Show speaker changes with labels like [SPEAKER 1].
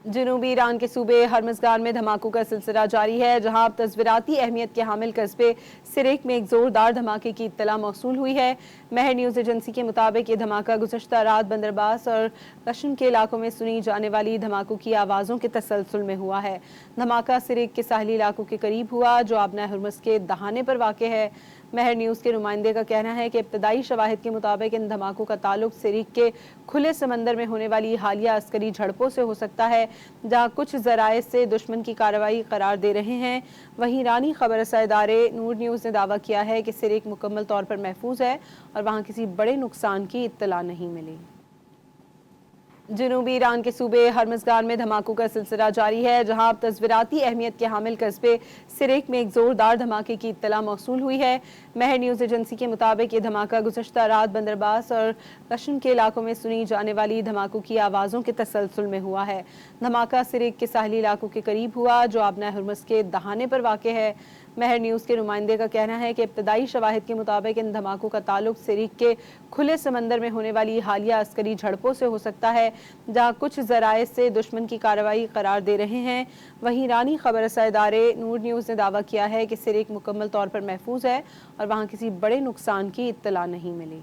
[SPEAKER 1] जनूबी ईरान के सूबे हरमज़गान में धमाकों का सिलसिला जारी है, जहां अब तस्वीराती अहमियत के हामिल कस्बे सिरेक में एक जोरदार धमाके की इत्तला मौसूल हुई है। महर न्यूज़ एजेंसी के मुताबिक ये धमाका गुज़श्ता रात बंदरबास और कश्म के इलाकों में सुनी जाने वाली धमाकों की आवाज़ों के तसलसल में हुआ है। धमाका सिरेक के साहली इलाकों के करीब हुआ, जो आबना हुर्मुज़ के दहाने पर वाक़ है। महर न्यूज़ के नुमाइंदे का कहना है कि इब्तदाई शवाहिद के मुताबिक इन धमाकों का ताल्लुक सिरेक के खुले समंदर में होने वाली हालिया अस्करी झड़पों से हो सकता है, जहाँ कुछ ज़राए से दुश्मन की कार्रवाई करार दे रहे हैं। वहीं ईरानी खबर रसा इदारे नूर न्यूज़ ने दावा किया है कि सिरेक मुकम्मल तौर पर महफूज है और वहाँ किसी बड़े नुकसान की इत्तला नहीं मिली। जनूबी ईरान के सूबे हरमज़गान में धमाकों का सिलसिला जारी है, जहां अब तस्वीराती अहमियत के हामिल कस्बे सिरेक में एक जोरदार धमाके की इत्तला मौसूल हुई है। महर न्यूज़ एजेंसी के मुताबिक ये धमाका गुज़श्ता रात बंदरबास और कश्म के इलाकों में सुनी जाने वाली धमाकों की आवाज़ों के तसलसल में हुआ है। धमाका सिरेक के साहली इलाकों के करीब हुआ, जो आबना हुर्मुज़ के दहाने पर वाक़ है। महर न्यूज़ के नुमाइंदे का कहना है कि इब्तदाई शवाहिद के मुताबिक इन धमाकों का ताल्लुक सिरेक के खुले समंदर में होने वाली हालिया अस्करी झड़पों से हो सकता है, जहाँ कुछ ज़राए से दुश्मन की कार्रवाई करार दे रहे हैं। वहीं ईरानी खबर रसा इदारे नूर न्यूज़ ने दावा किया है कि सिरेक मुकम्मल तौर पर महफूज है और वहाँ किसी बड़े नुकसान की इत्तला नहीं मिली।